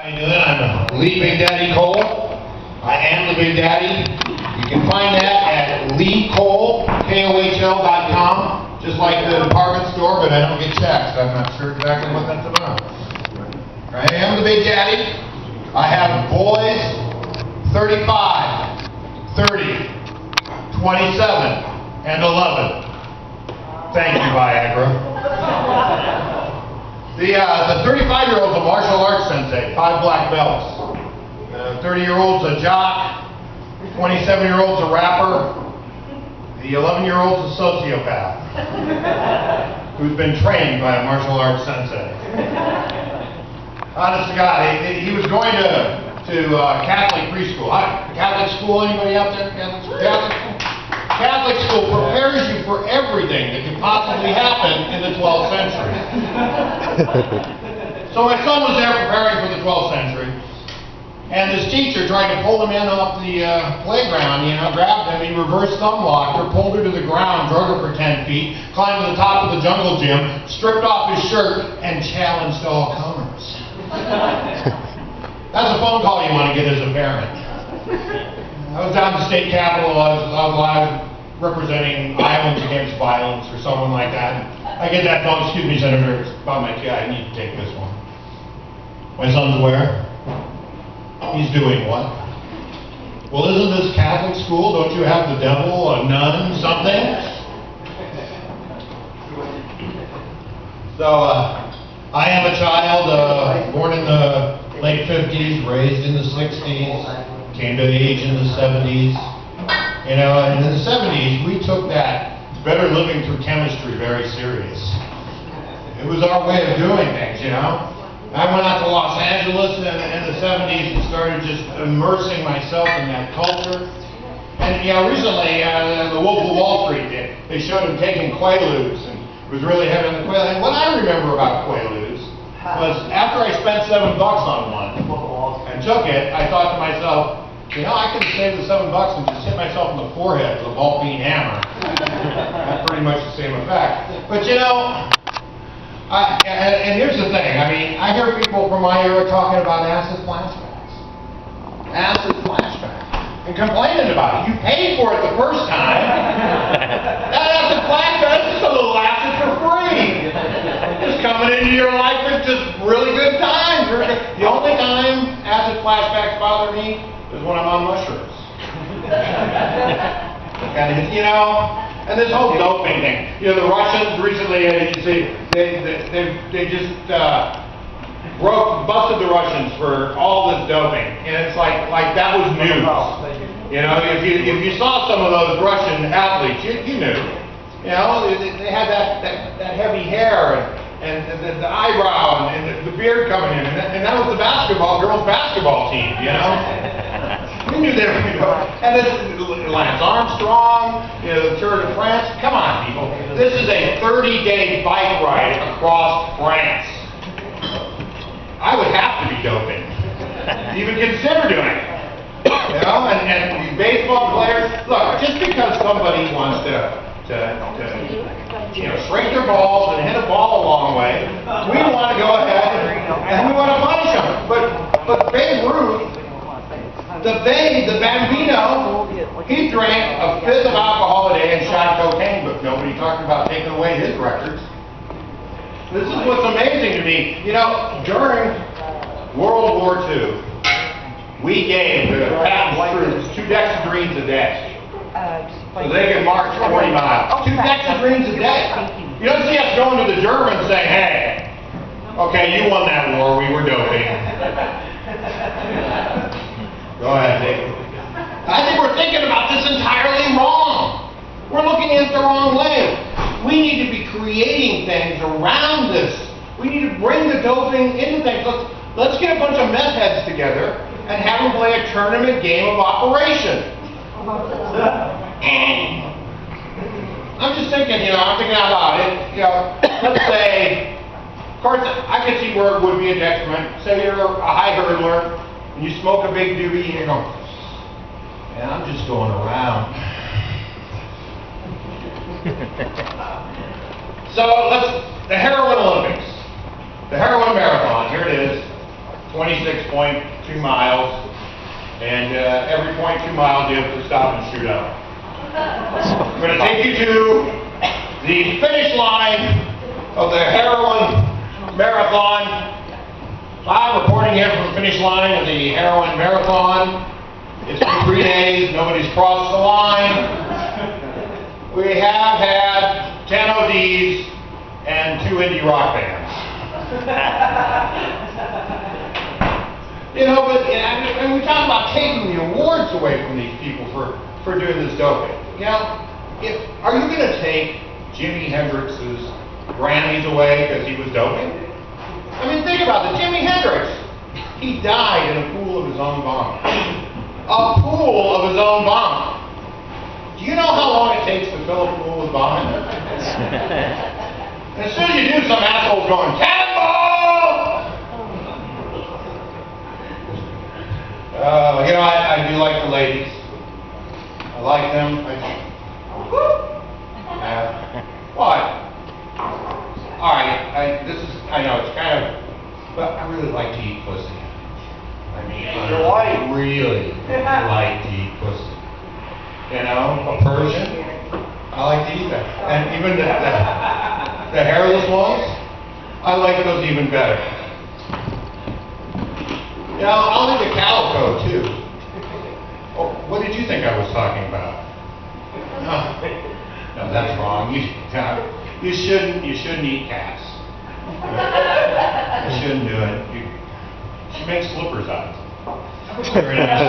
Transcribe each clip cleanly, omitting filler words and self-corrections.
How you doing? I'm Lee Big Daddy Kohl. I am the Big Daddy. You can find that at leekohl, KOHL.com, just like the department store, but I don't get checks. I'm not sure exactly what that's about. I am the Big Daddy. I have boys 35, 30, 27, and 11. Thank you, Viagra. The 35-year-old's a martial arts sensei, 5 black belts. The 30-year-old's a jock. 27-year-old's a rapper. The 11-year-old's a sociopath who's been trained by a martial arts sensei. Honest to God, he was going to Catholic preschool. Catholic school, anybody out there? Catholic school prepares you for everything that could possibly happen in the 12th century. So my son was there preparing for the 12th century, and this teacher tried to pull him in off the playground, grabbed him, he reverse thumb locked her, pulled her to the ground, drug her for 10 feet, climbed to the top of the jungle gym, stripped off his shirt, and challenged all comers. That's a phone call you want to get as a parent. I was down at the state capitol. I was live representing Iowans Against Violence or someone like that. I get that phone, excuse me, Senator, it's about my kid. I need to take this one. My son's where? He's doing what? Well, isn't this Catholic school? Don't you have the devil, a nun, something? So, I am a child born in the late 50s, raised in the 60s, came to age in the 70s. And in the 70s, we took that better living through chemistry very serious. It was our way of doing things, I went out to Los Angeles in the 70s and started just immersing myself in that culture. And, recently, the Wolf of Wall Street, they showed him taking Quaaludes and was really heavy on the Quaaludes. And what I remember about Quaaludes was after I spent $7 on one and took it, I thought to myself, I could have saved the $7 and just hit myself in the forehead with a ball-peen hammer. That's pretty much the same effect. But and here's the thing, I hear people from my era talking about acid flashbacks. Acid flashbacks. And complaining about it. You paid for it the first time. That acid flashback is just a little acid for free. Just coming into your life with just really good times. The only time acid flashbacks bother me is when I'm on mushrooms. And this whole doping thing. The Russians recently, you see, they just busted the Russians for all this doping, and it's like that was news. If you saw some of those Russian athletes, you knew. They had that heavy hair and the eyebrow and the beard coming in, and that was the girls' basketball team. We knew they were, and then Lance Armstrong, the Tour de France. Come on, people. This is a 30-day bike ride across France. I would have to be doping. Even consider doing it. And baseball players, look, just because somebody wants to shrink their balls and hit a ball a long way, we want to go ahead and we want to punish them. But Babe Ruth, the Bambino, he drank a fifth of alcohol a day and shot cocaine, but nobody talked about taking away his records. This is what's amazing to me. During World War II, we gave the Patton troops 2 dexedrines a day. So they could march 20 miles. 2 dexedrines a day. You don't see us going to the Germans saying, hey, okay, you won that war, we were doping. Go ahead, Dave. I think we're thinking about this entirely wrong. We're looking at it the wrong way. We need to be creating things around this. We need to bring the doping into things. Let's get a bunch of meth heads together and have them play a tournament game of operation. I'm just thinking, I'm thinking out loud. Let's say, of course, I could see where it would be a detriment. Say you're a high hurdler, and you smoke a big doobie, and you go, man, I'm just going around. So the heroin Olympics, the heroin marathon, here it is. 26.2 miles, and every 0.2 miles you have to stop and shoot out. I'm going to take you to the finish line of the heroin marathon. I'm reporting here from the finish line of the heroin marathon. It's been 3 days, nobody's crossed the line. We have had 10 ODs and 2 indie rock bands. You know, but and we talk about taking the awards away from these people for doing this doping. You know, are you going to take Jimi Hendrix's Grammys away because he was doping? I mean, think about it. Jimi Hendrix, he died in a pool of his own vomit. A pool of his own vomit. Do you know how long it takes to fill a pool with vomit? And as soon as you do, some asshole's going, "Cannonball!" You know, I do like the ladies. I like them. What? All right, I know it's kind of, but I really like to eat pussy. I mean, I really like to eat pussy. You know, a Persian, I like to eat that. And even the hairless ones, I like those even better. You know, I'll eat a calico too. Oh, what did you think I was talking about? No, that's wrong. You shouldn't eat cats. You shouldn't do it. She makes slippers out of them. Very nice.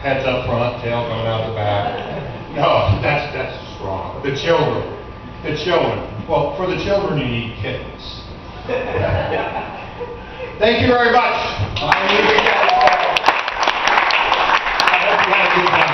Heads up front, tail coming out the back. No, that's just wrong. The children. Well, for the children, you need kittens. Thank you very much. I hope you had a good time.